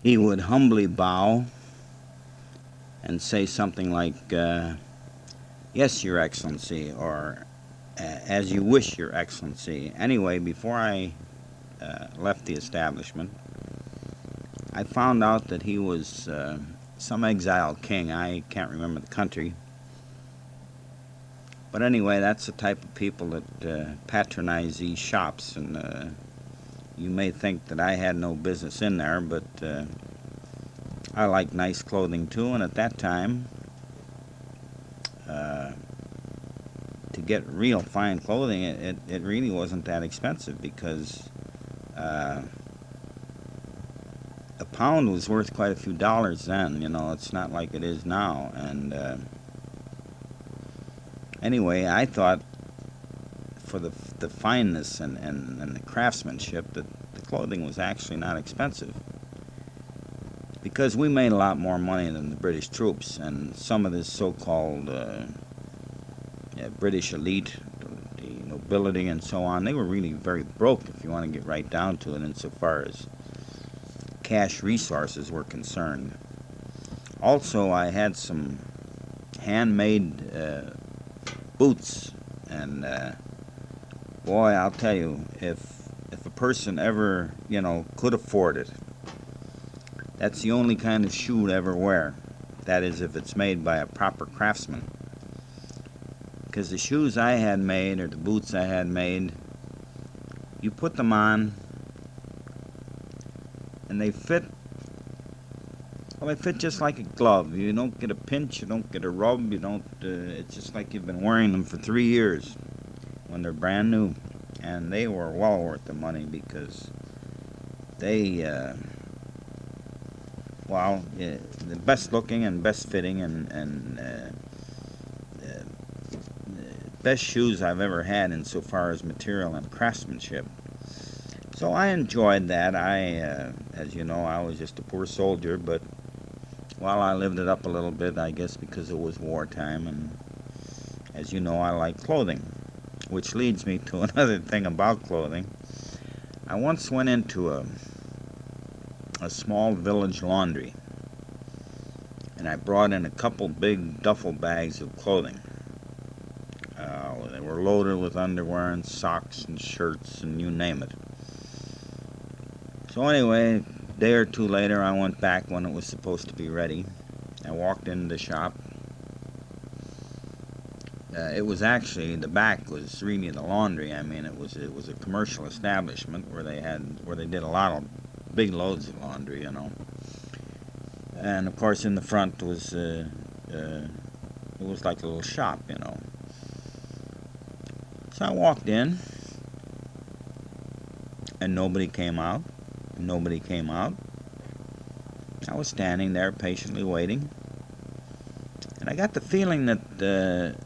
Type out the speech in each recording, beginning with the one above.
he would humbly bow and say something like, "Yes, Your Excellency," or "As you wish, Your Excellency." Anyway, before I left the establishment, I found out that he was some exiled king. I can't remember the country. But anyway, that's the type of people that patronize these shops, and you may think that I had no business in there, but I like nice clothing too, and at that time, uh, to get real fine clothing, it really wasn't that expensive because uh, a pound was worth quite a few dollars then. It's not like it is now. And anyway, I thought for the fineness and the craftsmanship that the clothing was actually not expensive because we made a lot more money than the British troops, and some of this so-called British elite, the nobility and so on, they were really very broke if you want to get right down to it insofar as cash resources were concerned. Also, I had some handmade boots, and boy, I'll tell you, if a person ever, could afford it, that's the only kind of shoe to ever wear. That is, if it's made by a proper craftsman. Because the shoes I had made, or the boots I had made, you put them on, and they fit. Well, they fit just like a glove. You don't get a pinch, you don't get a rub, you don't. It's just like you've been wearing them for 3 years when they're brand new, and they were well worth the money because they, the best looking and best fitting and best shoes I've ever had insofar as material and craftsmanship. So I enjoyed that. As you know, I was just a poor soldier, but well, I lived it up a little bit, I guess, because it was wartime, and as you know, I like clothing, which leads me to another thing about clothing. I once went into a small village laundry, and I brought in a couple big duffel bags of clothing. They were loaded with underwear and socks and shirts and you name it. So anyway, a day or two later, I went back when it was supposed to be ready. I walked into the shop. It was actually, the back was really the laundry. I mean, it was a commercial establishment where they did a lot of big loads of laundry, And of course, in the front was it was like a little shop, So I walked in, and nobody came out. Nobody came out. I was standing there patiently waiting, and I got the feeling that, there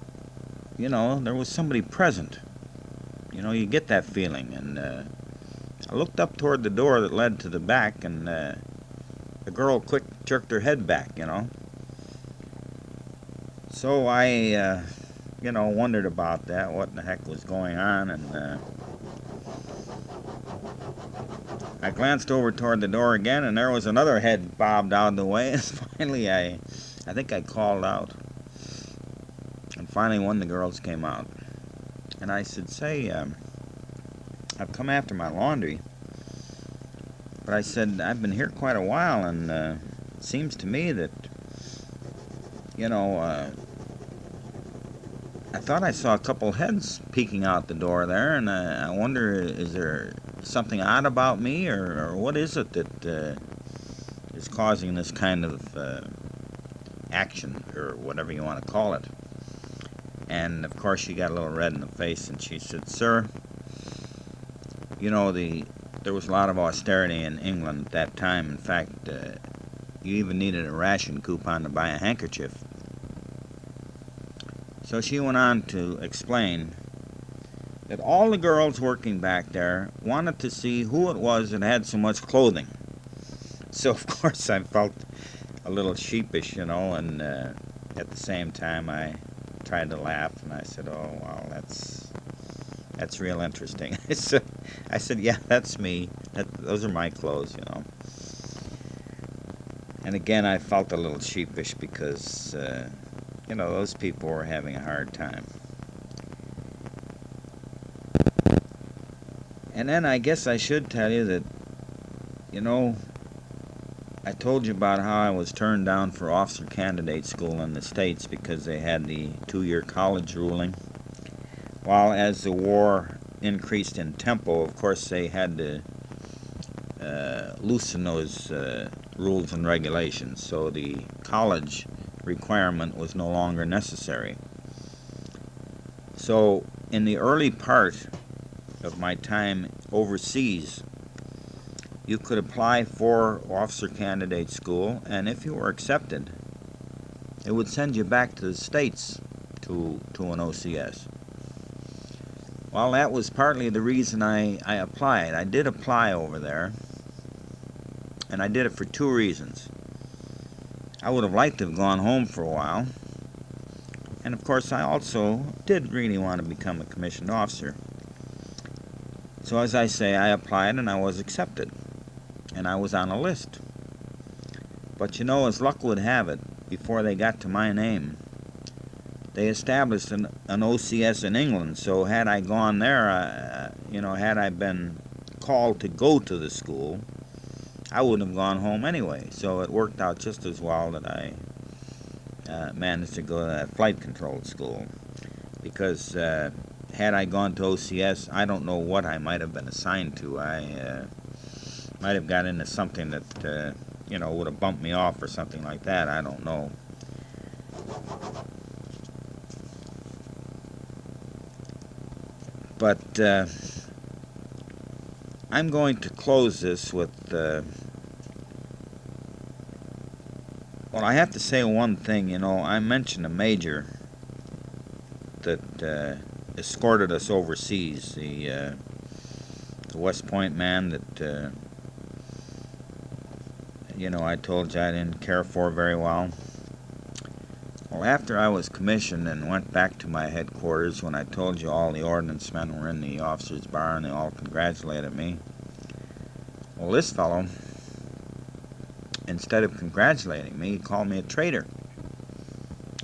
was somebody present. You get that feeling, and I looked up toward the door that led to the back, and the girl quick jerked her head back, So I, wondered about that, what in the heck was going on, and I glanced over toward the door again, and there was another head bobbed out of the way, and finally I think I called out. And finally one of the girls came out, and I said, "Say, I've come after my laundry, but I said, I've been here quite a while, and it seems to me that, I thought I saw a couple heads peeking out the door there, and I wonder, is there something odd about me, or what is it that is causing this kind of action, or whatever you want to call it?" And of course she got a little red in the face, and she said, "Sir, there was a lot of austerity in England at that time. In fact, you even needed a ration coupon to buy a handkerchief." So she went on to explain that all the girls working back there wanted to see who it was that had so much clothing. So of course I felt a little sheepish, and at the same time I tried to laugh, and I said, "Oh, well, that's real interesting." I said, "Yeah, that's me. Those are my clothes, And again, I felt a little sheepish because, those people were having a hard time. And then I guess I should tell you that, I told you about how I was turned down for officer candidate school in the States because they had the 2-year college ruling. While as the war increased in tempo, of course, they had to loosen those rules and regulations, so the college requirement was no longer necessary. So in the early part of my time overseas, you could apply for officer candidate school, and if you were accepted, it would send you back to the States to an OCS. Well, that was partly the reason I applied. I did apply over there, and I did it for 2 reasons. I would have liked to have gone home for a while, and of course I also did really want to become a commissioned officer. So as I say, I applied and I was accepted, and I was on a list. But as luck would have it, before they got to my name, they established an OCS in England. So had I gone there, had I been called to go to the school, I wouldn't have gone home anyway. So it worked out just as well that I managed to go to that flight control school. Because had I gone to OCS, I don't know what I might have been assigned to. I might have got into something that, would have bumped me off or something like that. I don't know. But I'm going to close this with, I have to say one thing. I mentioned a major that escorted us overseas, the West Point man that, I told you I didn't care for very well. Well, after I was commissioned and went back to my headquarters, when I told you all the ordnance men were in the officers' bar and they all congratulated me, well, this fellow, instead of congratulating me, he called me a traitor.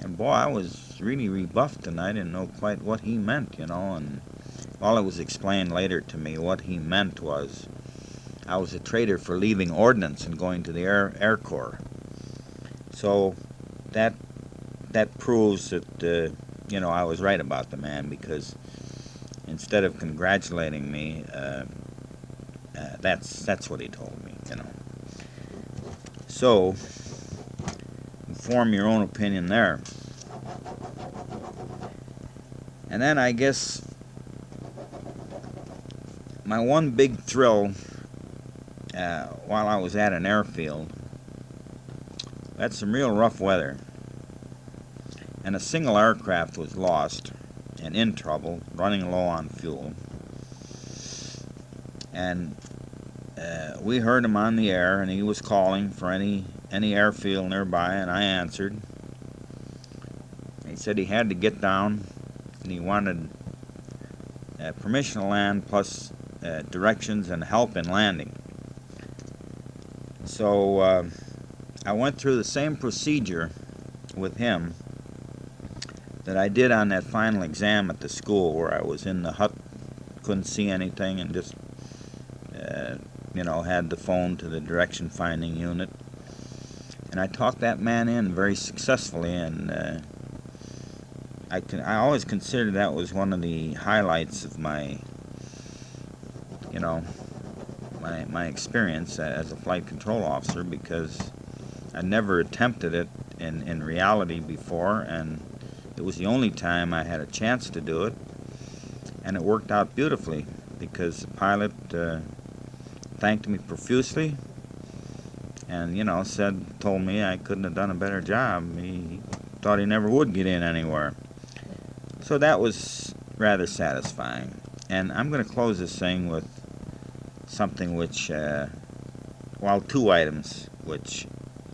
And boy, I was really rebuffed, and I didn't know quite what he meant, and all it was explained later to me, what he meant was I was a traitor for leaving ordnance and going to the Air Corps. So that proves that I was right about the man, because instead of congratulating me, that's what he told me. So form your own opinion there. And then I guess my one big thrill while I was at an airfield, we had some real rough weather, and a single aircraft was lost and in trouble, running low on fuel. And we heard him on the air, and he was calling for any airfield nearby, and I answered. He said he had to get down, and he wanted permission to land plus directions and help in landing. So I went through the same procedure with him that I did on that final exam at the school, where I was in the hut, couldn't see anything, and just had the phone to the direction finding unit. And I talked that man in very successfully, and I always considered that was one of the highlights of my my experience as a flight control officer, because I never attempted it in reality before, and it was the only time I had a chance to do it, and it worked out beautifully, because the pilot thanked me profusely, and told me I couldn't have done a better job. He thought he never would get in anywhere. So that was rather satisfying. And I'm going to close this thing with something which, 2 items which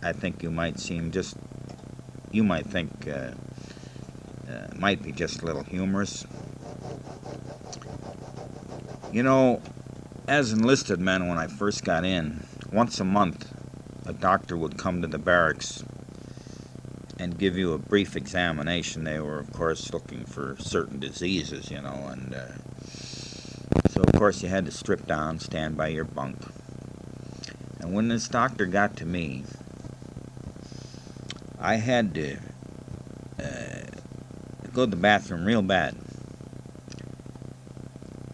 I think you might think might be just a little humorous. As enlisted men, when I first got in, once a month a doctor would come to the barracks and give you a brief examination. They were, of course, looking for certain diseases, and so, of course, you had to strip down, stand by your bunk. And when this doctor got to me, I had to go to the bathroom real bad.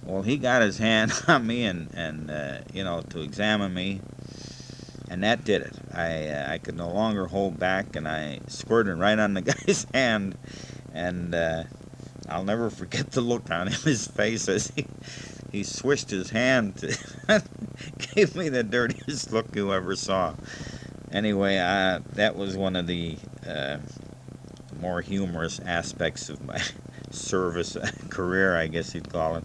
Well, he got his hand on me and to examine me, and that did it. I could no longer hold back, and I squirted right on the guy's hand, and I'll never forget the look on his face as he swished his hand to gave me the dirtiest look you ever saw. Anyway, that was one of the more humorous aspects of my service career, I guess you'd call it.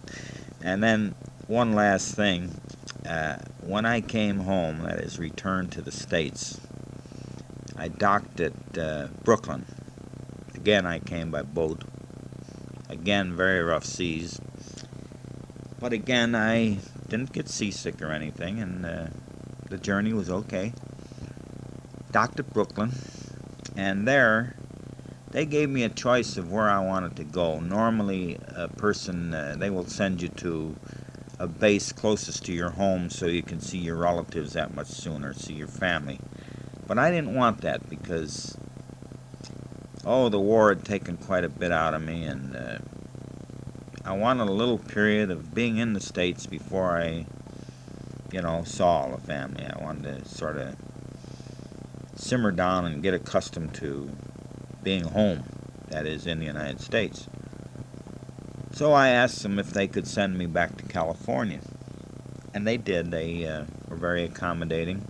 And then one last thing, when I came home, that is, returned to the States, I docked at Brooklyn. Again, I came by boat. Again, very rough seas. But again, I didn't get seasick or anything, and the journey was okay. Docked at Brooklyn, and there they gave me a choice of where I wanted to go. Normally, a person, they will send you to a base closest to your home so you can see your relatives that much sooner, see your family. But I didn't want that because, the war had taken quite a bit out of me, and I wanted a little period of being in the States before I, saw all the family. I wanted to sort of simmer down and get accustomed to being home, that is, in the United States. So I asked them if they could send me back to California, and they did. They were very accommodating.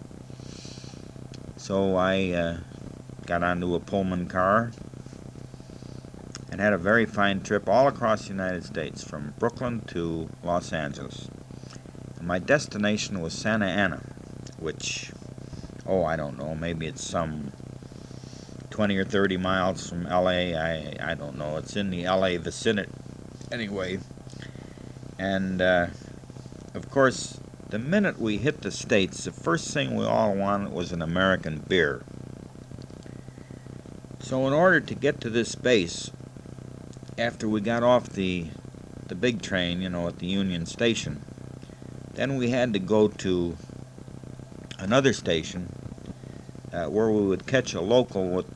So I got onto a Pullman car and had a very fine trip all across the United States, from Brooklyn to Los Angeles. And my destination was Santa Ana, which, I don't know, maybe it's some 20 or 30 miles from LA. I don't know. It's in the LA vicinity anyway. And of course, the minute we hit the States, the first thing we all wanted was an American beer. So in order to get to this base, after we got off the big train, at the Union Station, then we had to go to another station where we would catch a local with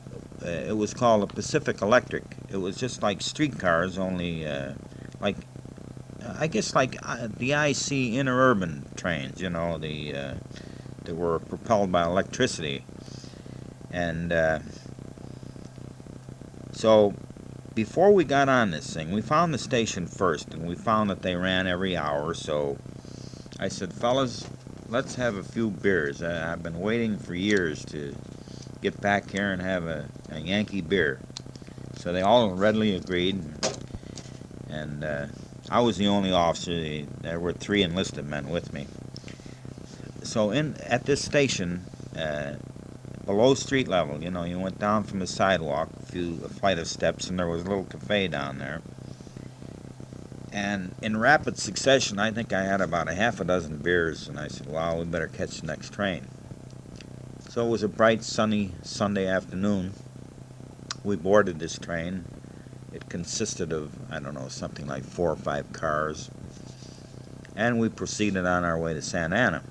it was called a Pacific Electric. It was just like streetcars, only like the IC interurban trains, that were propelled by electricity. And so before we got on this thing, we found the station first, and we found that they ran every hour. So I said, fellas, let's have a few beers. I've been waiting for years to get back here and have a Yankee beer. So they all readily agreed, and I was the only officer. There were 3 enlisted men with me. So at this station, below street level, you went down from the sidewalk, a flight of steps, and there was a little cafe down there. And in rapid succession, I think I had about a half a dozen beers, and I said, well, we better catch the next train. So it was a bright, sunny Sunday afternoon. We boarded this train. It consisted of, something like 4 or 5 cars. And we proceeded on our way to Santa Ana.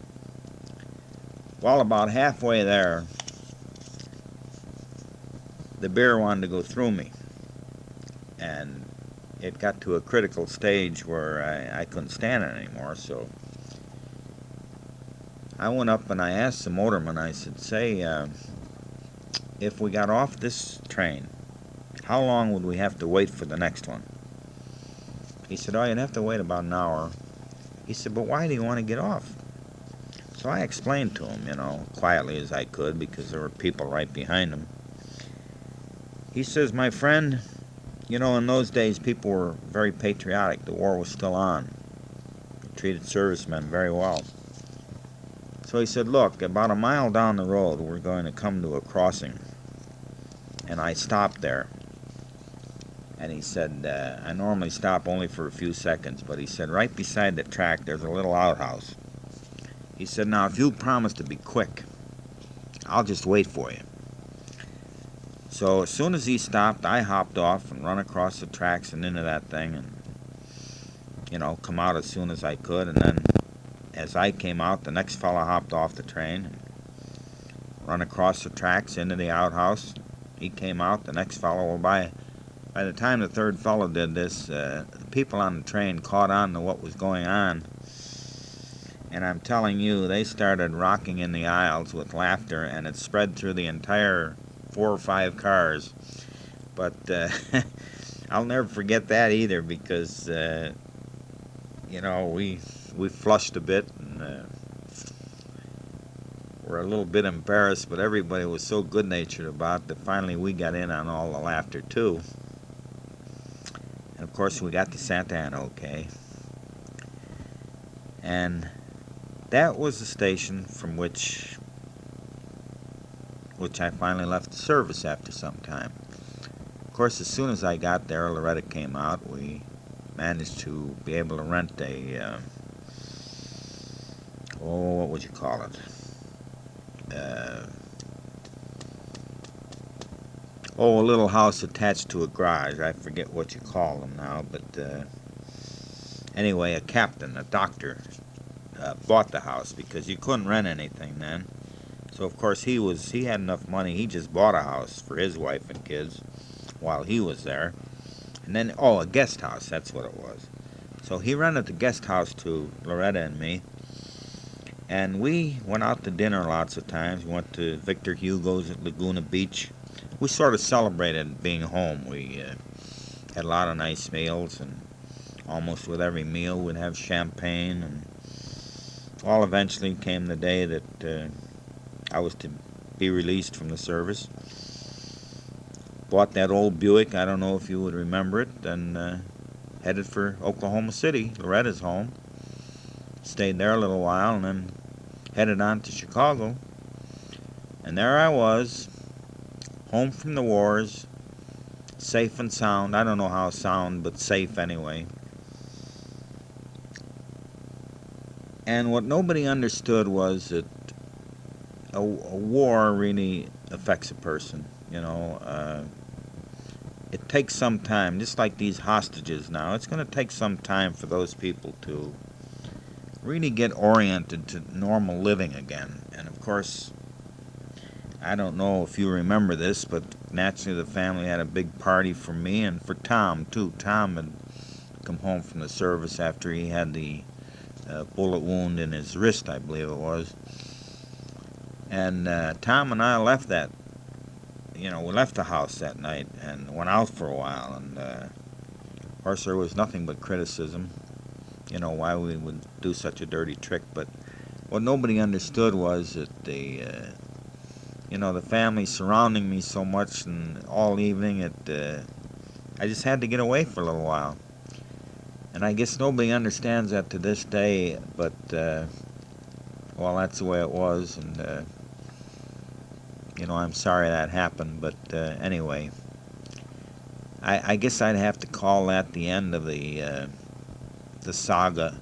Well, about halfway there, the beer wanted to go through me. And it got to a critical stage where I couldn't stand it anymore, so I went up and I asked the motorman, I said, say, if we got off this train, how long would we have to wait for the next one? He said, you'd have to wait about an hour. He said, but why do you want to get off? So I explained to him, quietly as I could, because there were people right behind him. He says, my friend, in those days people were very patriotic. The war was still on. They treated servicemen very well. So he said, look, about a mile down the road, we're going to come to a crossing. And I stopped there. And he said, I normally stop only for a few seconds, but he said, right beside the track, there's a little outhouse. He said, now, if you promise to be quick, I'll just wait for you. So as soon as he stopped, I hopped off and run across the tracks and into that thing and, come out as soon as I could. And then as I came out, the next fellow hopped off the train and run across the tracks into the outhouse. He came out, the next fellow. Well, by the time the third fellow did this, the people on the train caught on to what was going on. And I'm telling you, they started rocking in the aisles with laughter, and it spread through the entire 4 or 5 cars. But I'll never forget that either, because we flushed a bit and were a little bit embarrassed, but everybody was so good-natured about it that finally we got in on all the laughter too. And of course we got to Santa Ana okay. And that was the station from which I finally left the service after some time. Of course, as soon as I got there, Loretta came out. We managed to be able to rent a, what would you call it? A little house attached to a garage. I forget what you call them now, but anyway, a captain, a doctor, bought the house because you couldn't rent anything then. So of course he had enough money. He just bought a house for his wife and kids while he was there. And then, a guest house, that's what it was. So he rented the guest house to Loretta and me. And we went out to dinner lots of times. We went to Victor Hugo's at Laguna Beach. We sort of celebrated being home. We had a lot of nice meals, and almost with every meal we'd have champagne. And all eventually came the day that I was to be released from the service. Bought that old Buick, I don't know if you would remember it, and headed for Oklahoma City, Loretta's home. Stayed there a little while and then headed on to Chicago. And there I was, home from the wars, safe and sound. I don't know how sound, but safe anyway. And what nobody understood was that a war really affects a person. It takes some time, just like these hostages now. It's going to take some time for those people to really get oriented to normal living again. And of course, I don't know if you remember this, but naturally the family had a big party for me and for Tom too. Tom had come home from the service after he had the bullet wound in his wrist, I believe it was. And Tom and I left we left the house that night and went out for a while. And of course there was nothing but criticism, why we would do such a dirty trick. But what nobody understood was that the family surrounding me so much and all evening, I just had to get away for a little while. And I guess nobody understands that to this day, but that's the way it was. And I'm sorry that happened, but anyway, I guess I'd have to call that the end of the saga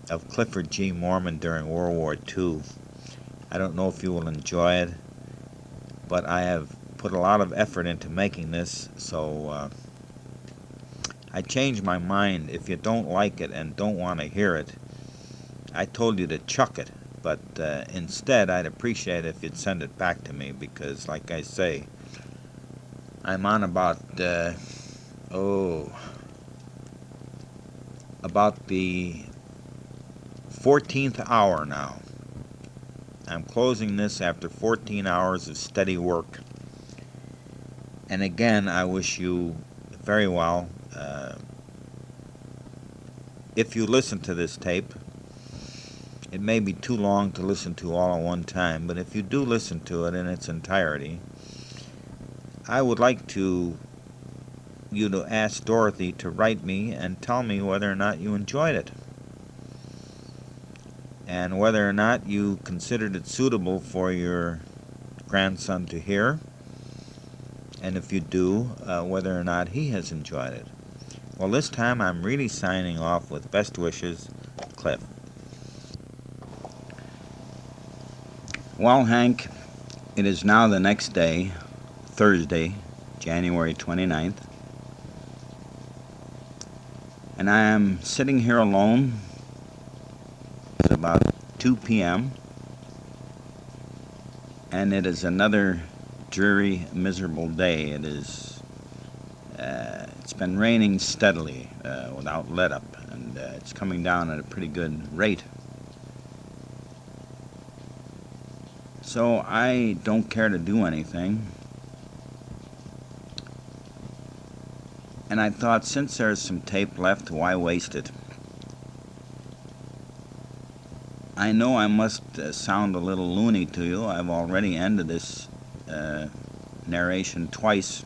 of Clifford G. Mormon during World War II. I don't know if you will enjoy it, but I have put a lot of effort into making this, so I changed my mind. If you don't like it and don't want to hear it, I told you to chuck it. But instead, I'd appreciate it if you'd send it back to me, because, like I say, I'm on about the 14th hour now. I'm closing this after 14 hours of steady work. And again, I wish you very well. If you listen to this tape, it may be too long to listen to all at one time, but if you do listen to it in its entirety, I would like you to ask Dorothy to write me and tell me whether or not you enjoyed it, and whether or not you considered it suitable for your grandson to hear, and if you do, whether or not he has enjoyed it. Well, this time I'm really signing off with best wishes, Cliff. Well, Hank, It is now the next day, Thursday, January 29th, and I am sitting here alone. It's about 2 p.m., and it is another dreary, miserable day. It's been raining steadily without let-up, and it's coming down at a pretty good rate. So I don't care to do anything. And I thought, since there's some tape left, why waste it? I know I must sound a little loony to you. I've already ended this narration twice.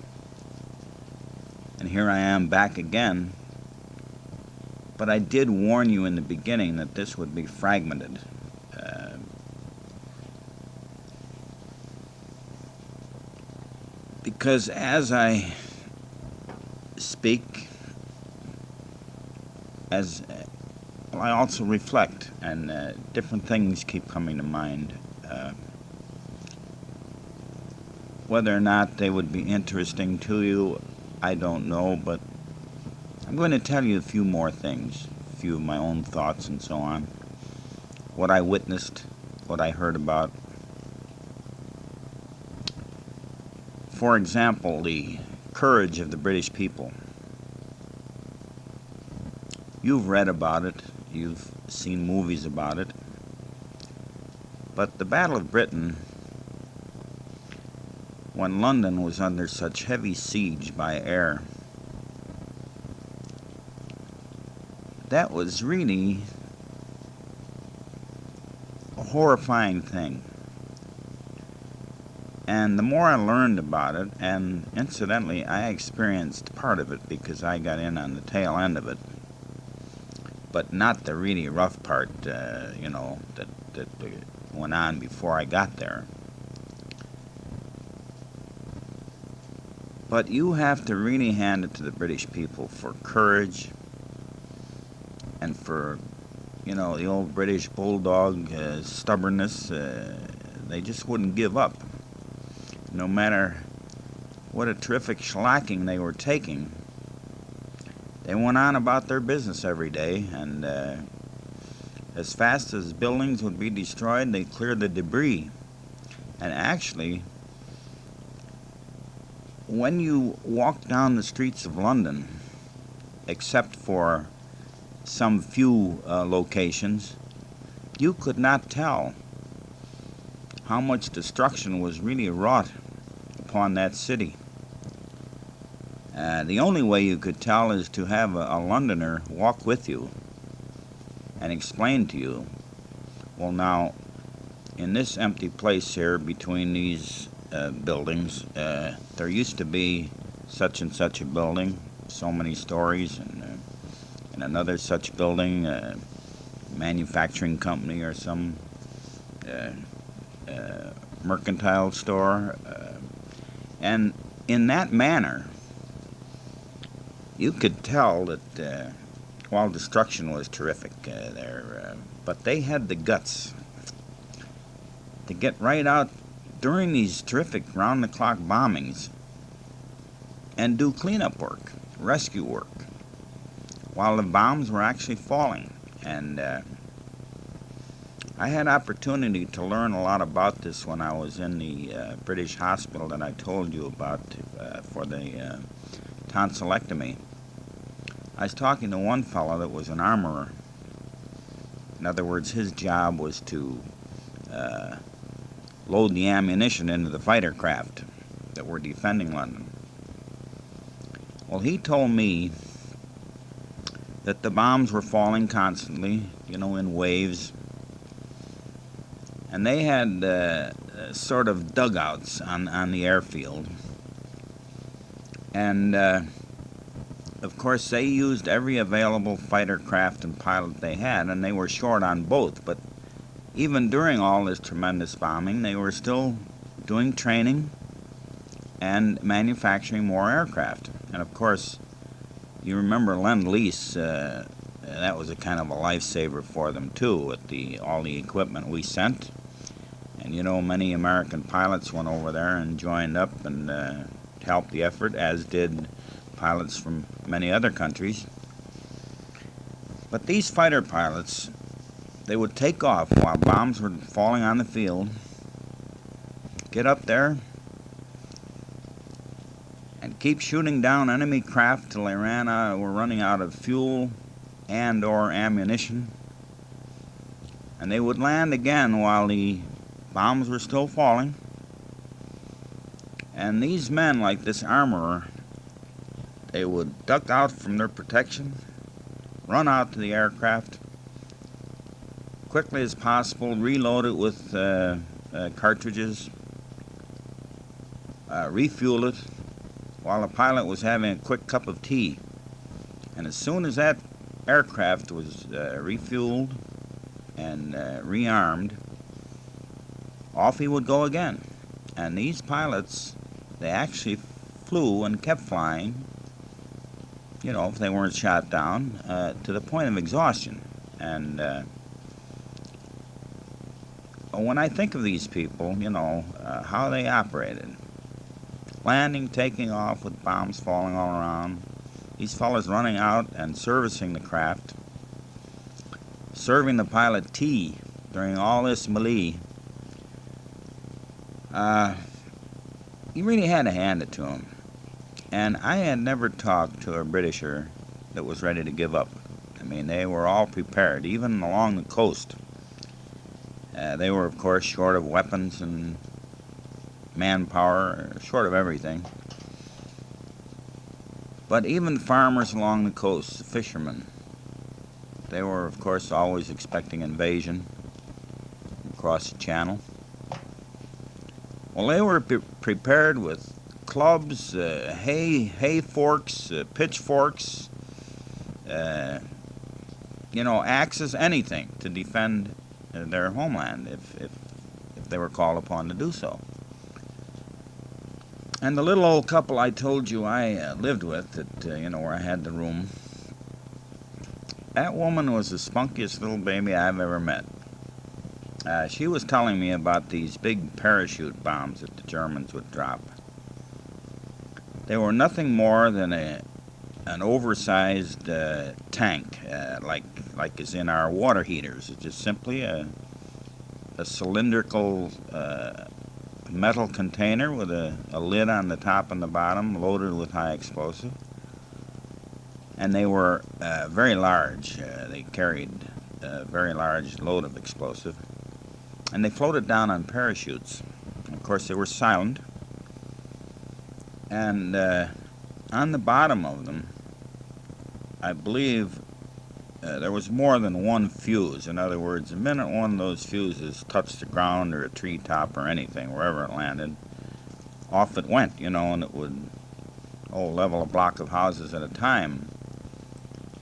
And here I am back again. But I did warn you in the beginning that this would be fragmented. Because as I speak, I also reflect, and different things keep coming to mind. Whether or not they would be interesting to you, I don't know, but I'm going to tell you a few more things, a few of my own thoughts and so on, what I witnessed, what I heard about. For example, the courage of the British people. You've read about it, you've seen movies about it, but the Battle of Britain, when London was under such heavy siege by air, that was really a horrifying thing. And the more I learned about it, and incidentally, I experienced part of it because I got in on the tail end of it, but not the really rough part, that went on before I got there. But you have to really hand it to the British people for courage and for, the old British bulldog stubbornness. They just wouldn't give up. No matter what a terrific shellacking they were taking, they went on about their business every day, and as fast as buildings would be destroyed, they cleared the debris. And actually, when you walk down the streets of London, except for some few locations, you could not tell how much destruction was really wrought upon that city. The only way you could tell is to have a Londoner walk with you and explain to you, well, now, in this empty place here between these buildings, there used to be such and such a building, so many stories, and another such building, manufacturing company or some mercantile store, and in that manner you could tell that while destruction was terrific there, but they had the guts to get right out during these terrific round-the-clock bombings and do cleanup work, rescue work, while the bombs were actually falling. And I had opportunity to learn a lot about this when I was in the British hospital that I told you about for the tonsillectomy. I was talking to one fellow that was an armorer. In other words, his job was to load the ammunition into the fighter craft that were defending London. Well, he told me that the bombs were falling constantly, in waves. And they had sort of dugouts on the airfield. And, of course, they used every available fighter craft and pilot they had, and they were short on both. But even during all this tremendous bombing, they were still doing training and manufacturing more aircraft. And, of course, you remember Lend-Lease, that was a kind of a lifesaver for them, too, with all the equipment we sent. And you know, many American pilots went over there and joined up and helped the effort, as did pilots from many other countries. But these fighter pilots, they would take off while bombs were falling on the field, get up there, and keep shooting down enemy craft till they were running out of fuel and or ammunition. And they would land again while the bombs were still falling. And these men, like this armorer, they would duck out from their protection, run out to the aircraft, quickly as possible, reload it with cartridges, refuel it, while the pilot was having a quick cup of tea. And as soon as that aircraft was refueled and rearmed, off he would go again. And these pilots, they actually flew and kept flying, you know, if they weren't shot down, to the point of exhaustion. And when I think of these people, you know, how they operated, landing, taking off with bombs falling all around, these fellas running out and servicing the craft, serving the pilot tea during all this melee, you really had to hand it to them. And I had never talked to a Britisher that was ready to give up. I mean, they were all prepared, even along the coast. They were, of course, short of weapons and manpower, short of everything. But even farmers along the coast, the fishermen, they were, of course, always expecting invasion across the channel. Well, they were prepared with clubs, hay forks, pitchforks, you know, axes, anything to defend their homeland if they were called upon to do so. And the little old couple I told you I lived with, that you know, where I had the room, that woman was the spunkiest little baby I've ever met. She was telling me about these big parachute bombs that the Germans would drop. They were nothing more than an oversized tank, like is in our water heaters. It's just simply a cylindrical metal container with a lid on the top and the bottom, loaded with high explosive. And they were very large. They carried a very large load of explosive. And they floated down on parachutes. Of course, they were silent. And on the bottom of them, I believe there was more than one fuse. In other words, the minute one of those fuses touched the ground or a treetop or anything, wherever it landed, off it went, you know, and it would level a block of houses at a time.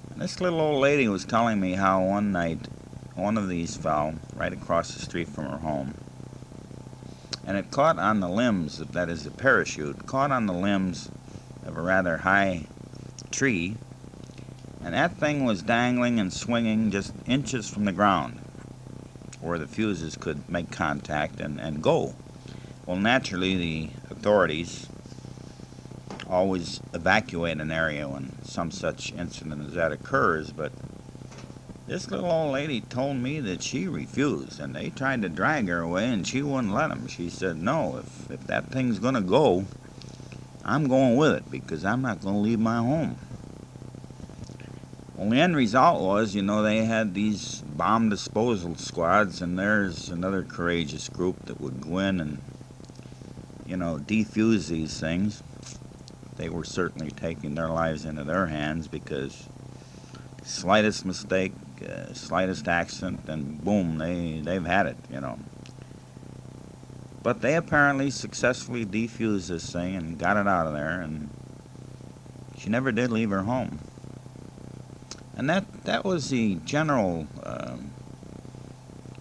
And this little old lady was telling me how one night one of these fell right across the street from her home. And it caught on the limbs, that is the parachute, caught on the limbs of a rather high tree. And that thing was dangling and swinging just inches from the ground, where the fuses could make contact and go. Well, naturally, the authorities always evacuate an area when some such incident as that occurs, but this little old lady told me that she refused, and they tried to drag her away, and she wouldn't let them. She said, no, if that thing's going to go, I'm going with it, because I'm not going to leave my home. Well, the end result was, you know, they had these bomb disposal squads, and there's another courageous group that would go in and, you know, defuse these things. They were certainly taking their lives into their hands, because slightest mistake, slightest accident, and boom, they've had it, you know. But they apparently successfully defused this thing and got it out of there, and she never did leave her home. And that was the general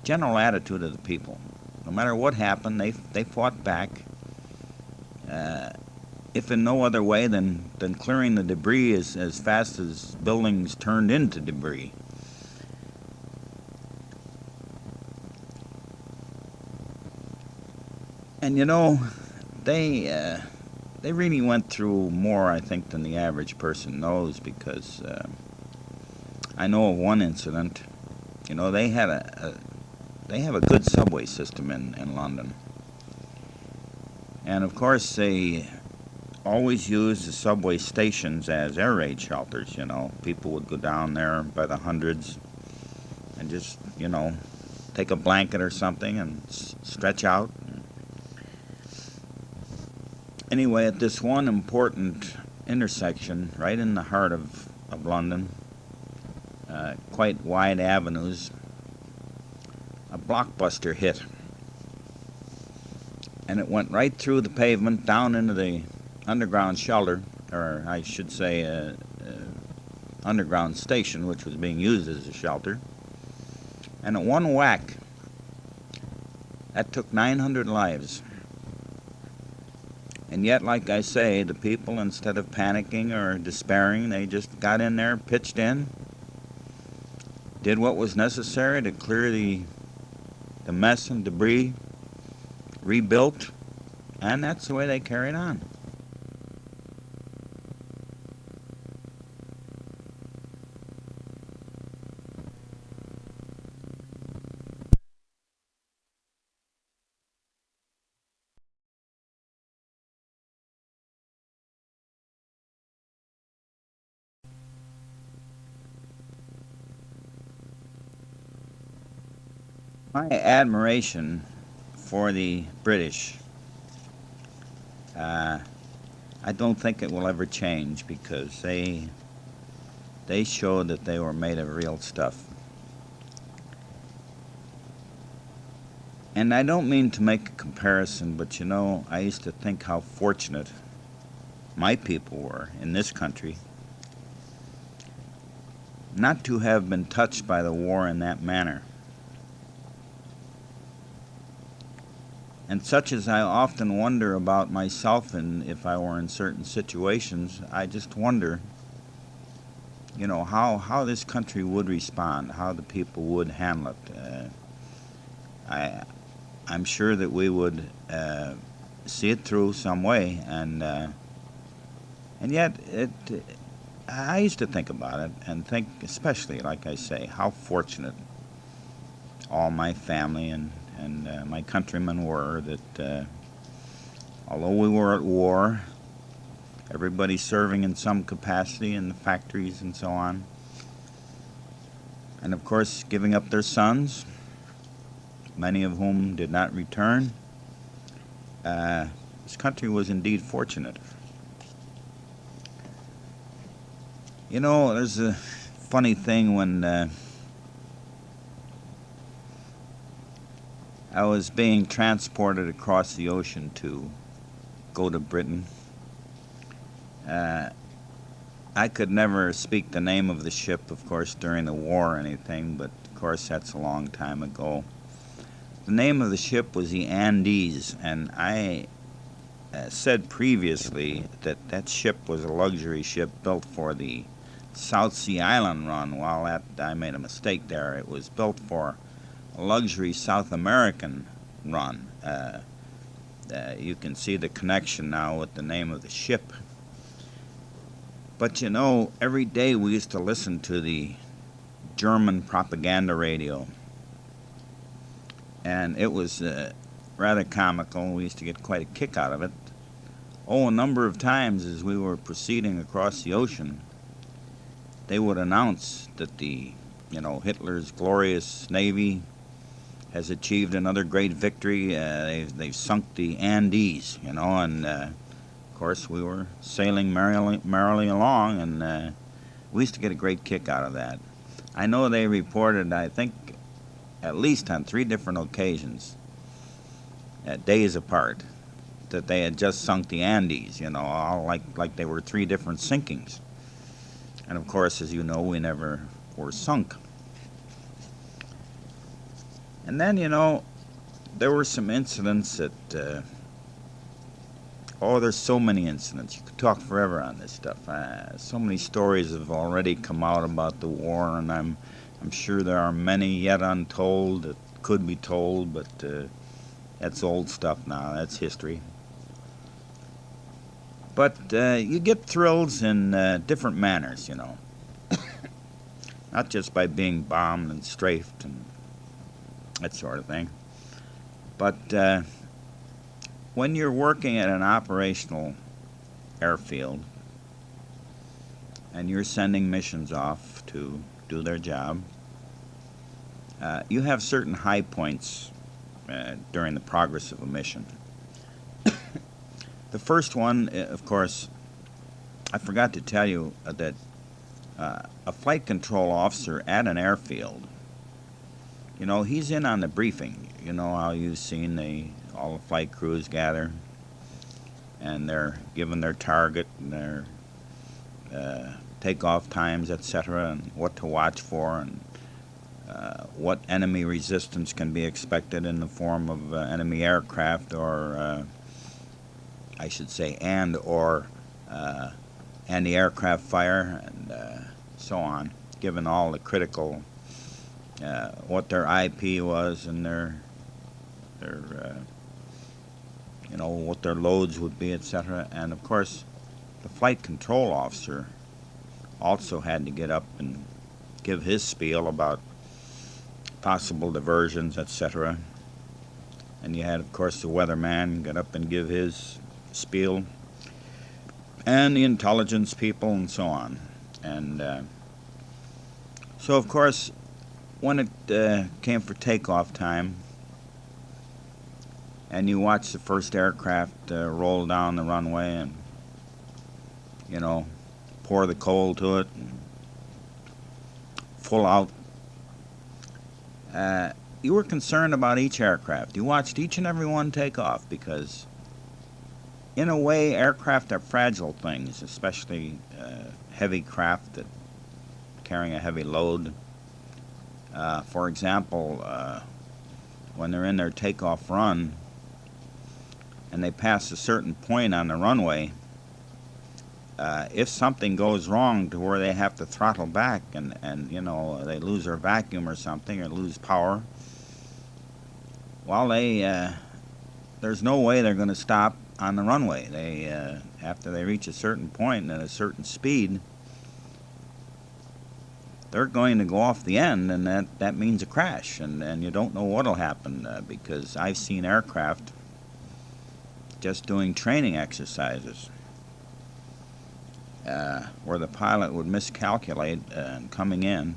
attitude of the people. No matter what happened, they fought back. If in no other way than clearing the debris as fast as buildings turned into debris. And they really went through more, I think, than the average person knows, because I know of one incident. They had they have a good subway system in London, and of course they always used the subway stations as air raid shelters. People would go down there by the hundreds and just take a blanket or something and stretch out. Anyway, at this one important intersection right in the heart of London, quite wide avenues, a blockbuster hit. And it went right through the pavement down into the underground shelter, or I should say underground station, which was being used as a shelter. And at one whack, that took 900 lives. And yet, like I say, the people, instead of panicking or despairing, they just got in there, pitched in, did what was necessary to clear the mess and debris, rebuilt, and that's the way they carried on. My admiration for the British, I don't think it will ever change, because they showed that they were made of real stuff. And I don't mean to make a comparison, but I used to think how fortunate my people were in this country not to have been touched by the war in that manner. And such as I often wonder about myself, and if I were in certain situations, I just wonder, how this country would respond, how the people would handle it. I'm sure that we would see it through some way, and yet I used to think about it, and think, especially, like I say, how fortunate all my family and my countrymen were, that although we were at war, everybody serving in some capacity in the factories and so on, and of course giving up their sons, many of whom did not return, this country was indeed fortunate. There's a funny thing when I was being transported across the ocean to go to Britain. I could never speak the name of the ship, of course, during the war or anything, but of course that's a long time ago. The name of the ship was the Andes, and I said previously that that ship was a luxury ship built for the South Sea Island run. Well, I made a mistake there. It was built for a luxury South American run. You can see the connection now with the name of the ship. But every day we used to listen to the German propaganda radio, and it was rather comical. We used to get quite a kick out of it. A number of times as we were proceeding across the ocean, they would announce that Hitler's glorious navy has achieved another great victory. They've sunk the Andes, and of course we were sailing merrily along, and we used to get a great kick out of that. I know they reported, I think, at least on 3 different occasions, days apart, that they had just sunk the Andes, all like they were 3 different sinkings. And of course, as you know, we never were sunk. And then, there were some incidents that, there's so many incidents. You could talk forever on this stuff. So many stories have already come out about the war, and I'm sure there are many yet untold that could be told, but That's old stuff now. That's history. But you get thrills in different manners, you know. Not just by being bombed and strafed and that sort of thing. But when you're working at an operational airfield and you're sending missions off to do their job, you have certain high points during the progress of a mission. The first one, of course, I forgot to tell you that a flight control officer at an airfield, you know, he's in on the briefing. You know how you've seen all the flight crews gather, and they're given their target and their takeoff times, etc., and what to watch for, and what enemy resistance can be expected in the form of enemy aircraft, or I should say, or anti-aircraft fire, and so on, given all the critical, what their IP was and their you know, what their loads would be, etc. And of course, the flight control officer also had to get up and give his spiel about possible diversions, etc. And you had, of course, the weatherman get up and give his spiel, and the intelligence people, and so on. And so, of course, when it came for takeoff time, and you watch the first aircraft roll down the runway and, you know, pour the coal to it, and full out, you were concerned about each aircraft. You watched each and every one take off because, in a way, aircraft are fragile things, especially heavy craft that carrying a heavy load. For example, when they're in their takeoff run and they pass a certain point on the runway, if something goes wrong to where they have to throttle back and you know, they lose their vacuum or something, or lose power, well, there's no way they're going to stop on the runway. They after they reach a certain point and at a certain speed, they're going to go off the end, and that means a crash, and you don't know what'll happen, because I've seen aircraft just doing training exercises where the pilot would miscalculate coming in.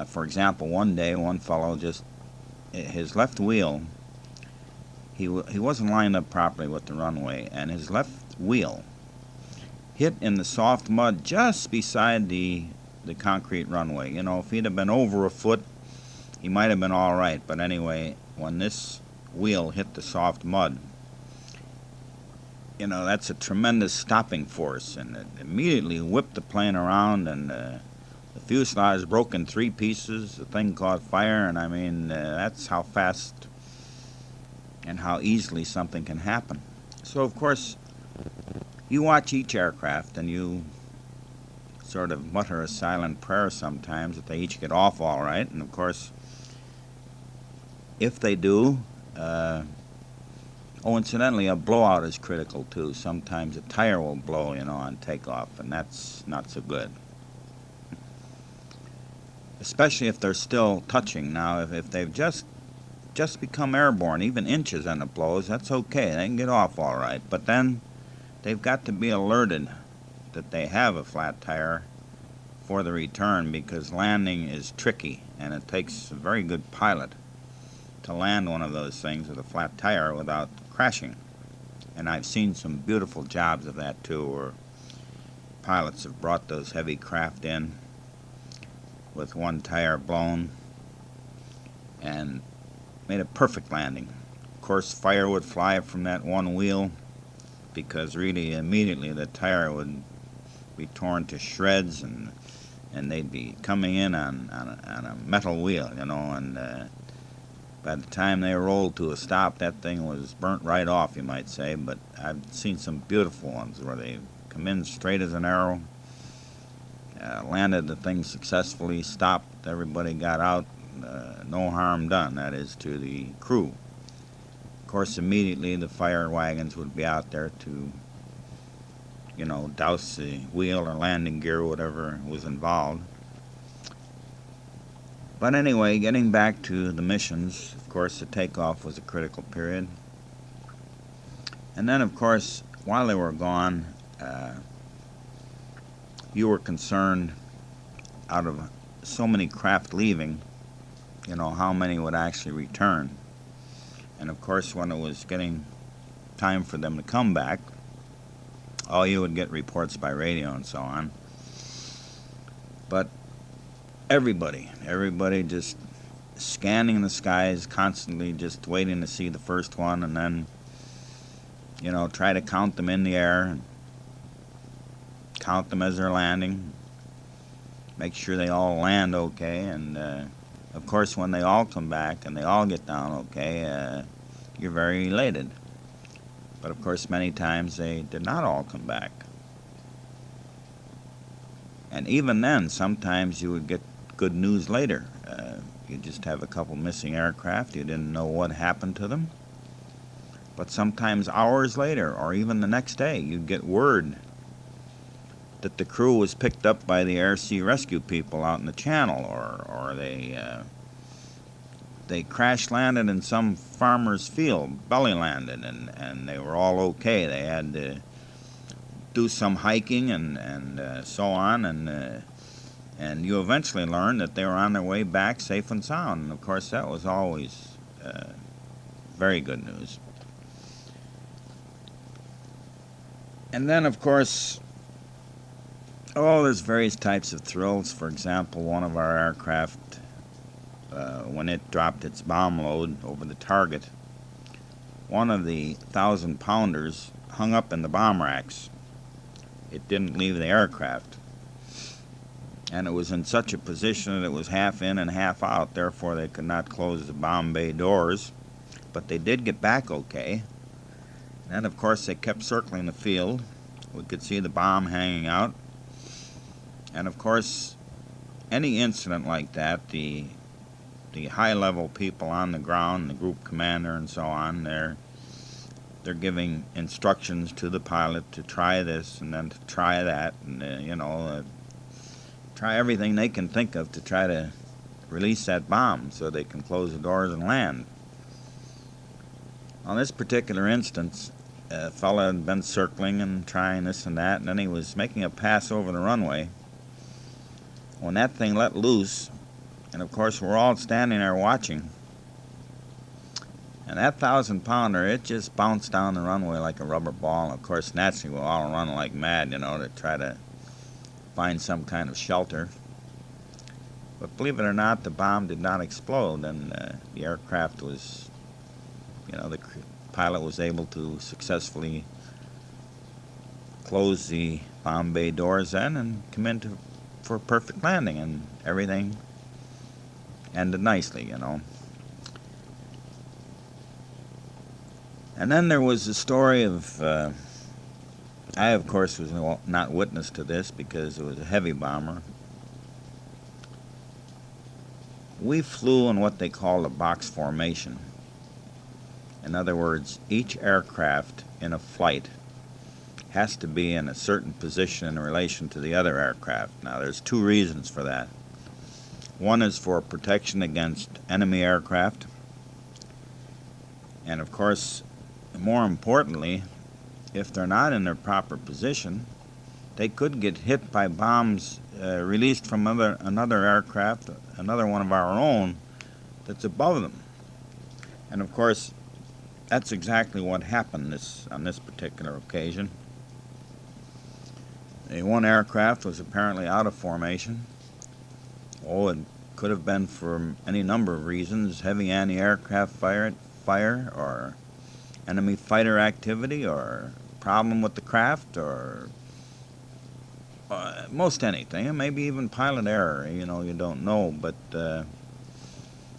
For example, one day, one fellow just, his left wheel, he wasn't lined up properly with the runway, and his left wheel hit in the soft mud just beside the concrete runway. You know, if he'd have been over a foot, he might have been all right. But anyway, when this wheel hit the soft mud, you know, that's a tremendous stopping force, and it immediately whipped the plane around, and the fuselage broke in 3 pieces. The thing caught fire, and I mean, that's how fast and how easily something can happen. So, of course, you watch each aircraft, and you sort of mutter a silent prayer sometimes that they each get off all right. And of course, if they do, incidentally, a blowout is critical too. Sometimes a tire will blow, you know, on takeoff, and that's not so good. Especially if they're still touching. Now, if they've just become airborne, even inches and it blows, that's okay. They can get off all right. But then they've got to be alerted that they have a flat tire for the return, because landing is tricky, and it takes a very good pilot to land one of those things with a flat tire without crashing. And I've seen some beautiful jobs of that too, where pilots have brought those heavy craft in with one tire blown and made a perfect landing. Of course, fire would fly from that one wheel, because really immediately the tire would be torn to shreds, and they'd be coming in on a metal wheel, you know, and by the time they rolled to a stop, that thing was burnt right off, you might say. But I've seen some beautiful ones where they come in straight as an arrow, landed the thing successfully, stopped, everybody got out, no harm done, that is, to the crew. Of course, immediately the fire wagons would be out there to, douse the wheel or landing gear, whatever was involved. But anyway, getting back to the missions, of course, the takeoff was a critical period. And then, of course, while they were gone, you were concerned, out of so many craft leaving, how many would actually return. And of course, when it was getting time for them to come back, all you would get reports by radio and so on. But everybody just scanning the skies, constantly just waiting to see the first one, and then, try to count them in the air, count them as they're landing, make sure they all land okay, and of course when they all come back and they all get down okay, you're very elated. But of course many times they did not all come back. And even then, sometimes you would get good news later. You just have a couple missing aircraft, you didn't know what happened to them. But sometimes hours later, or even the next day, you'd get word that the crew was picked up by the air-sea rescue people out in the channel, or they crash landed in some farmer's field, belly landed, and they were all okay. They had to do some hiking and so on, and you eventually learned that they were on their way back safe and sound. And of course that was always very good news. And then of course, there's various types of thrills. For example, one of our aircraft, when it dropped its bomb load over the target, one of the 1,000-pounders hung up in the bomb racks. It didn't leave the aircraft. And it was in such a position that it was half in and half out, therefore they could not close the bomb bay doors. But they did get back okay. And then of course they kept circling the field. We could see the bomb hanging out. And of course, any incident like that, the high-level people on the ground, the group commander and so on, they're giving instructions to the pilot to try this and then to try that, and try everything they can think of to try to release that bomb so they can close the doors and land. On this particular instance, a fella had been circling and trying this and that, and then he was making a pass over the runway when that thing let loose. And of course we're all standing there watching, and that 1,000-pounder, it just bounced down the runway like a rubber ball. And of course naturally we'll all run like mad, to try to find some kind of shelter. But believe it or not, the bomb did not explode, and the aircraft was, the pilot was able to successfully close the bomb bay doors then and come in for a perfect landing, and everything ended nicely, And then there was the story of, I of course was not witness to this because it was a heavy bomber. We flew in what they call a box formation. In other words, each aircraft in a flight has to be in a certain position in relation to the other aircraft. Now there's two reasons for that. One is for protection against enemy aircraft, and of course, more importantly, if they're not in their proper position, they could get hit by bombs released from another aircraft, another one of our own, that's above them. And of course, that's exactly what happened on this particular occasion. The one aircraft was apparently out of formation. It could have been for any number of reasons: heavy anti-aircraft fire, or enemy fighter activity, or problem with the craft, or most anything, and maybe even pilot error. You don't know. But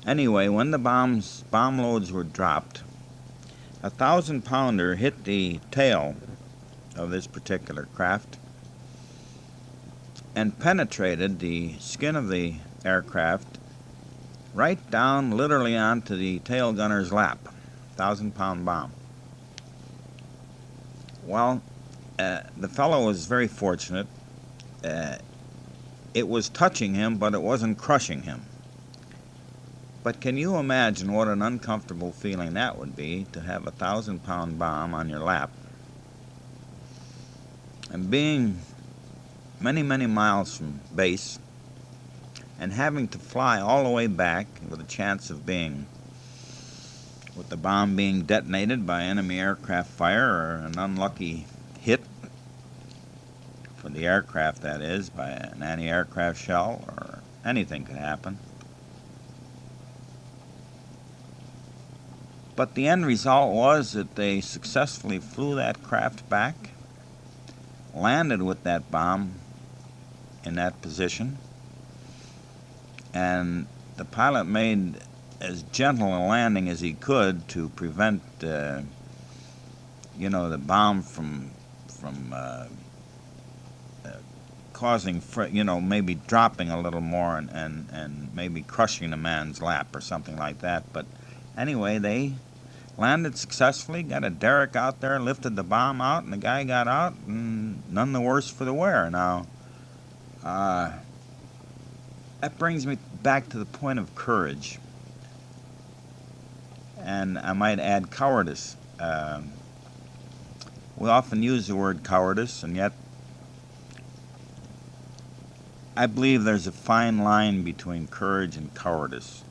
anyway, when the bomb loads were dropped, a 1,000-pounder hit the tail of this particular craft and penetrated the skin of the aircraft right down literally onto the tail gunner's lap. 1,000-pound bomb. Well, the fellow was very fortunate. It was touching him, but it wasn't crushing him. But can you imagine what an uncomfortable feeling that would be, to have a 1,000-pound bomb on your lap? And being many, many miles from base, and having to fly all the way back with a chance of with the bomb being detonated by enemy aircraft fire, or an unlucky hit for the aircraft, that is, by an anti-aircraft shell, or anything could happen. But the end result was that they successfully flew that craft back, landed with that bomb in that position, and the pilot made as gentle a landing as he could to prevent, the bomb from causing, maybe dropping a little more and maybe crushing the man's lap or something like that. But anyway, they landed successfully, got a derrick out there, lifted the bomb out, and the guy got out, and none the worse for the wear. Now, that brings me back to the point of courage, and I might add cowardice. We often use the word cowardice, and yet I believe there's a fine line between courage and cowardice.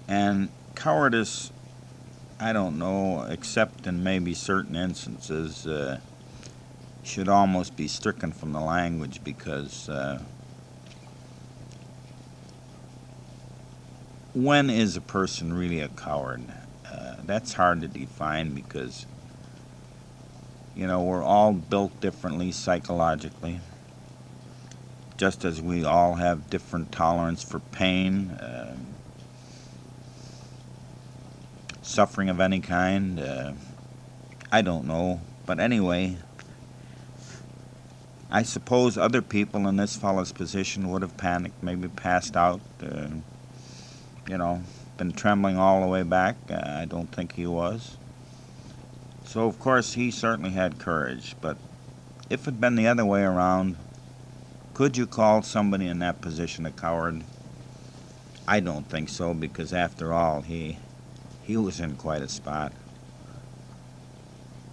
And cowardice, I don't know, except in maybe certain instances, should almost be stricken from the language, because when is a person really a coward? That's hard to define, because we're all built differently psychologically, just as we all have different tolerance for pain, suffering of any kind. I don't know, but anyway, I suppose other people in this fellow's position would have panicked, maybe passed out, been trembling all the way back. I don't think he was. So, of course, he certainly had courage. But if it had been the other way around, could you call somebody in that position a coward? I don't think so, because after all, he was in quite a spot.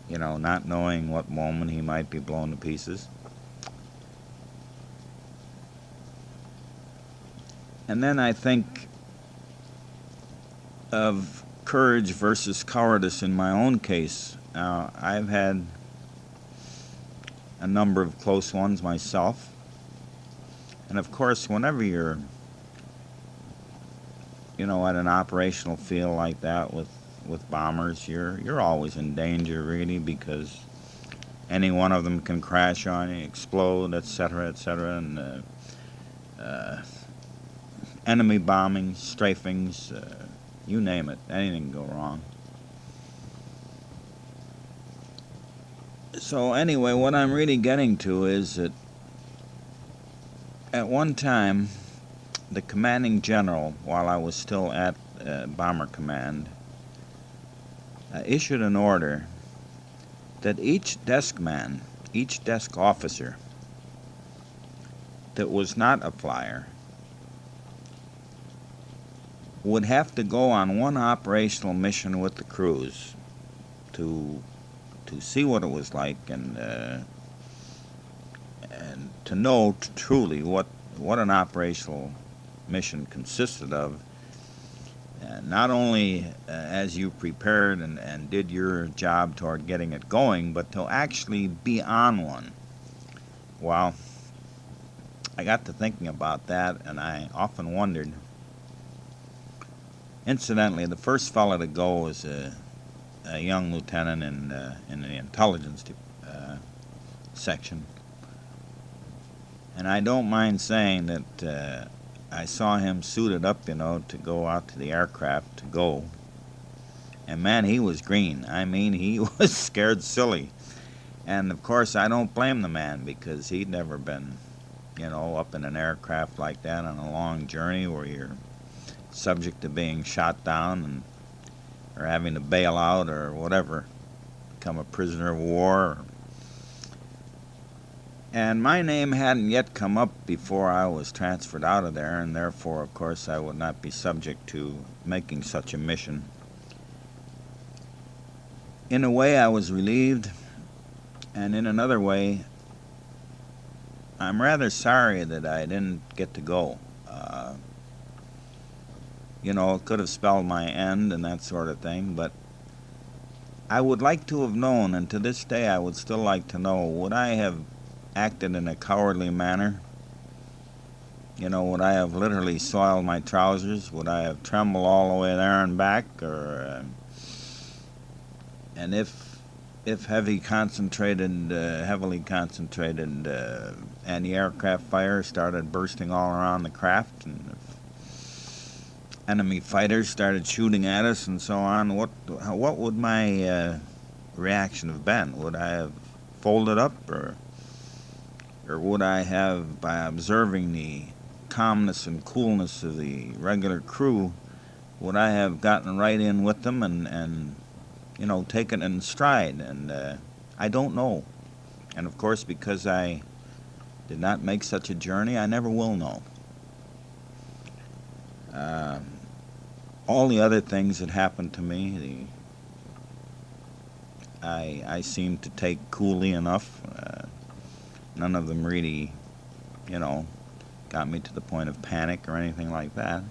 Not knowing what moment he might be blown to pieces. And then I think of courage versus cowardice in my own case. Now, I've had a number of close ones myself. And of course, whenever you're, at an operational field like that with bombers, you're always in danger, really, because any one of them can crash on you, explode, etc., etc., and enemy bombing, strafings, you name it, anything can go wrong. So anyway, what I'm really getting to is that at one time, the commanding general, while I was still at Bomber Command, issued an order that each desk man, each desk officer that was not a flyer would have to go on one operational mission with the crews to see what it was like, and to know truly what an operational mission consisted of. Not only as you prepared and did your job toward getting it going, but to actually be on one. Well, I got to thinking about that, and I often wondered. Incidentally, the first fellow to go was a young lieutenant in the intelligence section. And I don't mind saying that I saw him suited up, to go out to the aircraft to go. And man, he was green. I mean, he was scared silly. And of course, I don't blame the man, because he'd never been, up in an aircraft like that on a long journey where you're subject to being shot down and or having to bail out or whatever, become a prisoner of war. And my name hadn't yet come up before I was transferred out of there, and therefore, of course, I would not be subject to making such a mission. In a way, I was relieved, and in another way, I'm rather sorry that I didn't get to go. It could have spelled my end and that sort of thing, but I would like to have known, and to this day I would still like to know, would I have acted in a cowardly manner? Would I have literally soiled my trousers? Would I have trembled all the way there and back? And if heavily concentrated anti-aircraft fire started bursting all around the craft, and if enemy fighters started shooting at us and so on, what would my reaction have been? Would I have folded up, or would I have, by observing the calmness and coolness of the regular crew, would I have gotten right in with them and taken it in stride? And I don't know. And of course, because I did not make such a journey, I never will know. All the other things that happened to me, I seemed to take coolly enough. None of them really, got me to the point of panic or anything like that.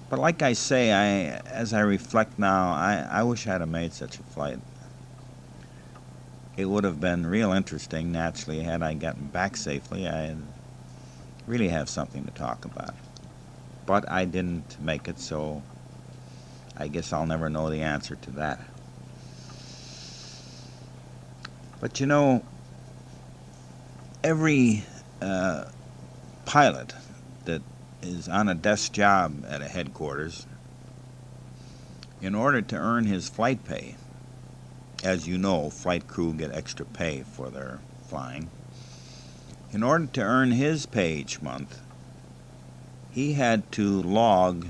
But like I say, as I reflect now, I wish I'd have made such a flight. It would have been real interesting, naturally, had I gotten back safely. I'd really have something to talk about. But I didn't make it, so I guess I'll never know the answer to that. But every pilot that is on a desk job at a headquarters, in order to earn his flight pay, as you know, flight crew get extra pay for their flying. In order to earn his pay each month, he had to log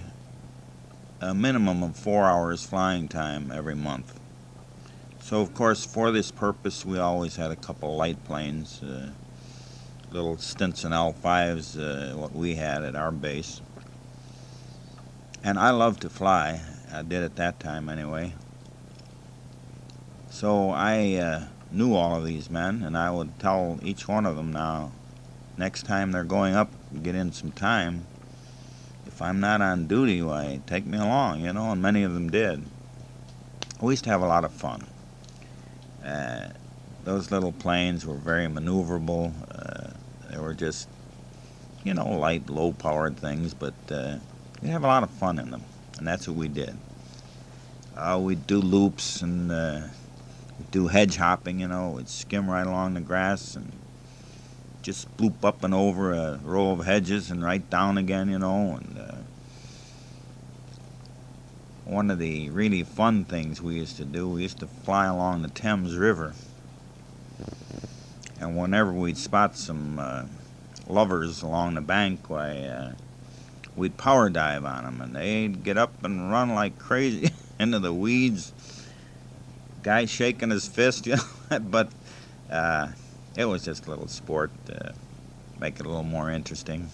a minimum of 4 hours flying time every month. So, of course, for this purpose, we always had a couple light planes, little Stinson L5s, what we had at our base. And I loved to fly. I did at that time anyway. So I knew all of these men, and I would tell each one of them, now, next time they're going up and get in some time, if I'm not on duty, why, take me along, and many of them did. We used to have a lot of fun. Those little planes were very maneuverable. They were just, light, low-powered things, but we'd have a lot of fun in them, and that's what we did. We'd do loops and we'd do hedge hopping, we'd skim right along the grass and just bloop up and over a row of hedges and right down again, and one of the really fun things we used to do, we used to fly along the Thames River. And whenever we'd spot some lovers along the bank, we'd power dive on them, and they'd get up and run like crazy into the weeds. Guy shaking his fist, but it was just a little sport to make it a little more interesting.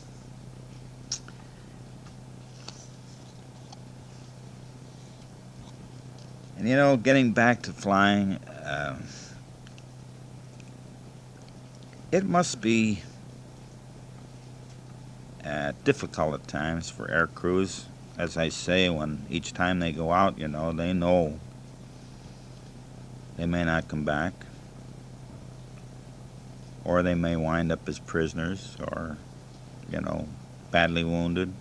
And getting back to flying, it must be difficult at times for air crews. As I say, when each time they go out, they know they may not come back, or they may wind up as prisoners, or, badly wounded.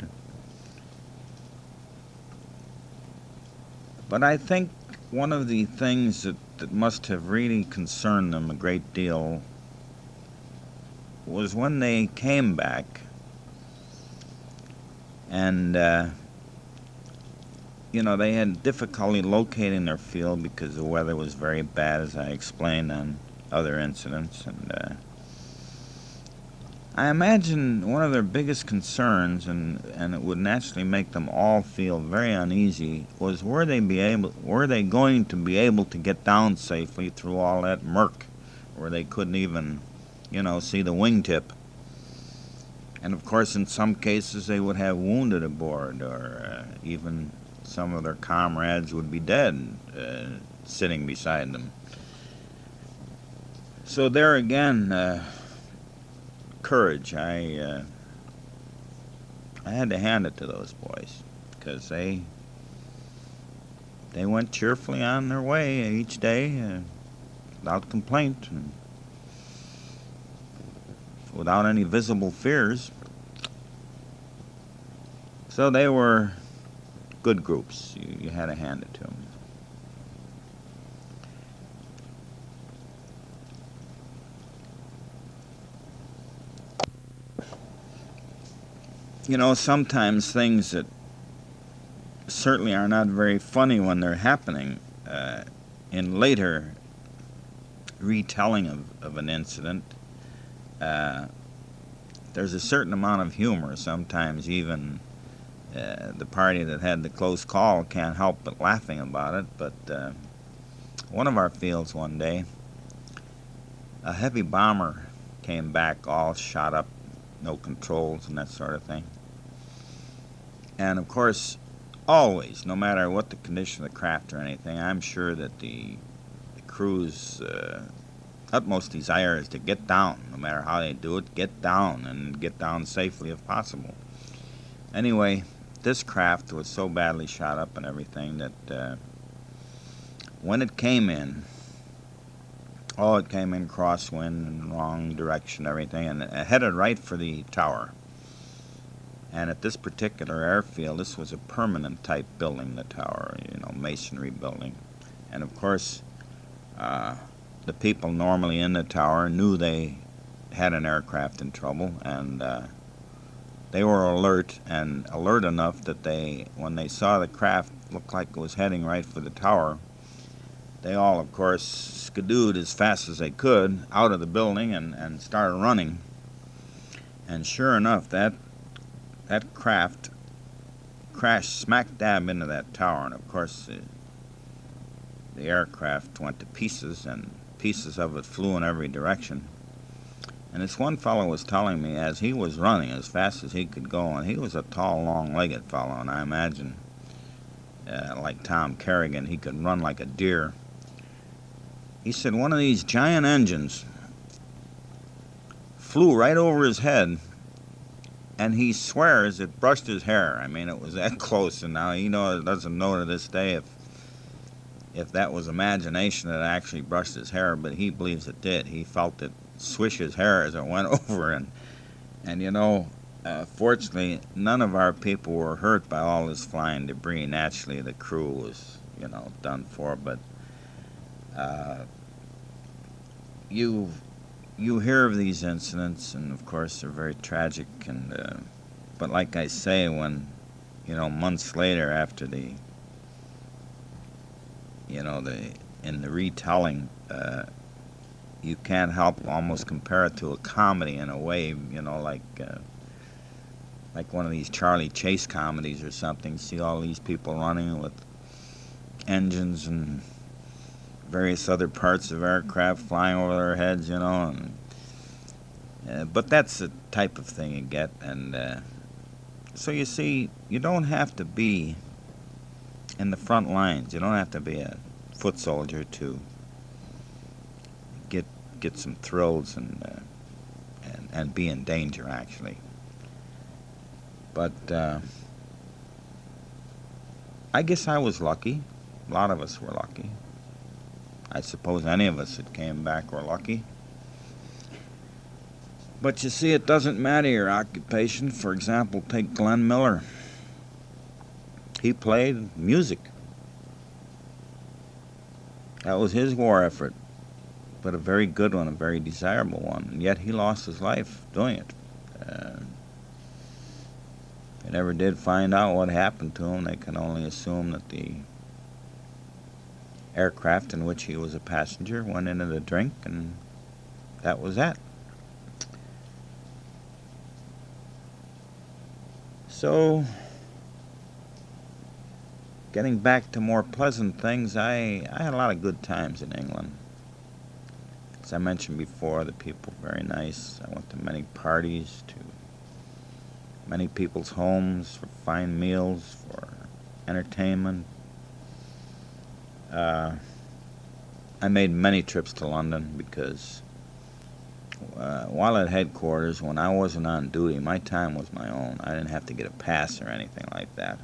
But I think one of the things that must have really concerned them a great deal was when they came back and, they had difficulty locating their field because the weather was very bad, as I explained on other incidents. And I imagine one of their biggest concerns, and it would naturally make them all feel very uneasy, was were they going to be able to get down safely through all that murk, where they couldn't even, see the wingtip. And of course, in some cases, they would have wounded aboard, or even some of their comrades would be dead, sitting beside them. So there again, courage. I had to hand it to those boys, because they went cheerfully on their way each day, without complaint, and without any visible fears. So they were good groups. You had to hand it to them. Sometimes things that certainly are not very funny when they're happening, in later retelling of an incident, there's a certain amount of humor. Sometimes even the party that had the close call can't help but laughing about it. But one of our fields one day, a heavy bomber came back all shot up, no controls and that sort of thing. And of course, always, no matter what the condition of the craft or anything, I'm sure that the crew's utmost desire is to get down. No matter how they do it, get down, and get down safely if possible. Anyway, this craft was so badly shot up and everything that when it came in, it came in crosswind and wrong direction, everything, and it headed right for the tower. And at this particular airfield, this was a permanent type building, the tower, masonry building. And of course, the people normally in the tower knew they had an aircraft in trouble, and they were alert enough that when they saw the craft look like it was heading right for the tower, they all, of course, skidooed as fast as they could out of the building and started running. And sure enough, that craft crashed smack dab into that tower, and of course the aircraft went to pieces, and pieces of it flew in every direction. And this one fellow was telling me, as he was running as fast as he could go, and he was a tall, long-legged fellow, and I imagine, like Tom Kerrigan, he could run like a deer. He said one of these giant engines flew right over his head, and he swears it brushed his hair. I mean, it was that close, and now doesn't know to this day if that was imagination that actually brushed his hair, but he believes it did. He felt it swish his hair as it went over, and fortunately, none of our people were hurt by all this flying debris. Naturally, the crew was, done for, but you hear of these incidents, and of course they're very tragic, and but like I say, when months later, after in the retelling, you can't help almost compare it to a comedy in a way, like one of these Charlie Chase comedies or something. See all these people running with engines and various other parts of aircraft flying over their heads, but that's the type of thing you get. And so you see, you don't have to be in the front lines. You don't have to be a foot soldier to get some thrills and be in danger, actually. But I guess I was lucky. A lot of us were lucky. I suppose any of us that came back were lucky. But you see, it doesn't matter your occupation. For example, take Glenn Miller. He played music. That was his war effort, but a very good one, a very desirable one. And yet he lost his life doing it. They never did find out what happened to him. They can only assume that the aircraft in which he was a passenger went into the drink, and that was that. So, getting back to more pleasant things, I had a lot of good times in England. As I mentioned before, the people were very nice. I went to many parties, to many people's homes for fine meals, for entertainment. I made many trips to London because while at headquarters, when I wasn't on duty, my time was my own. I didn't have to get a pass or anything like that.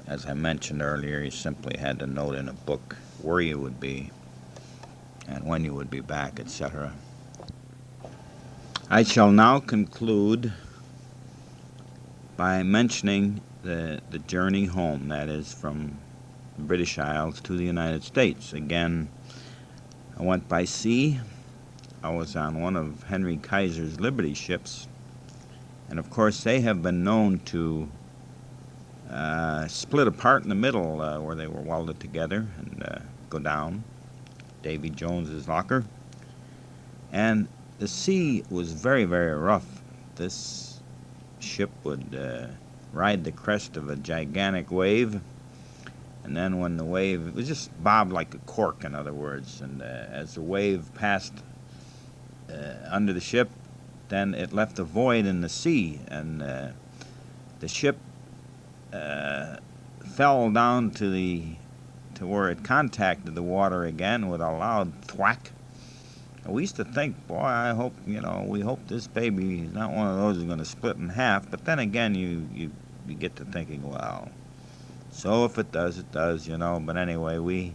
As I mentioned earlier, you simply had to note in a book where you would be and when you would be back, etc. I shall now conclude by mentioning the journey home, that is, from the British Isles to the United States. Again, I went by sea. I was on one of Henry Kaiser's Liberty ships, and of course they have been known to split apart in the middle where they were welded together and go down. Davy Jones's locker. And the sea was very, very rough. This ship would ride the crest of a gigantic wave, and then when the wave, it was just bobbed like a cork, in other words, and as the wave passed under the ship, then it left a void in the sea, and the ship fell down to where it contacted the water again with a loud thwack. We used to think, boy, I hope, we hope this baby is not one of those that's going to split in half. But then again, you get to thinking, well, so if it does, it does, But anyway, we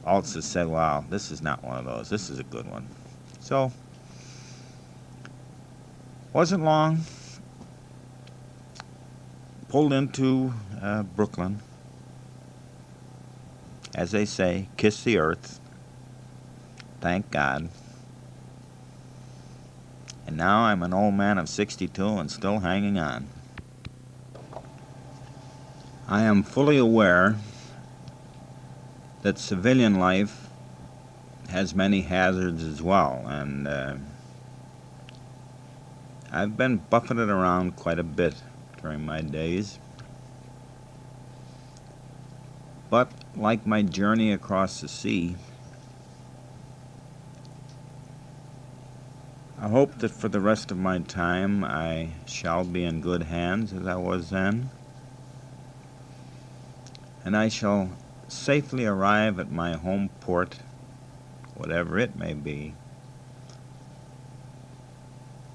also said, wow, this is not one of those. This is a good one. So, wasn't long. Pulled into Brooklyn. As they say, kiss the earth. Thank God. And now I'm an old man of 62 and still hanging on. I am fully aware that civilian life has many hazards as well, and I've been buffeted around quite a bit during my days. But like my journey across the sea, I hope that for the rest of my time I shall be in good hands as I was then, and I shall safely arrive at my home port, whatever it may be,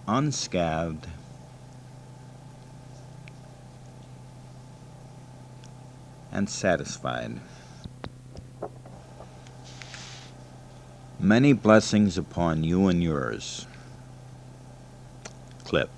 unscathed, and satisfied. Many blessings upon you and yours. Clip.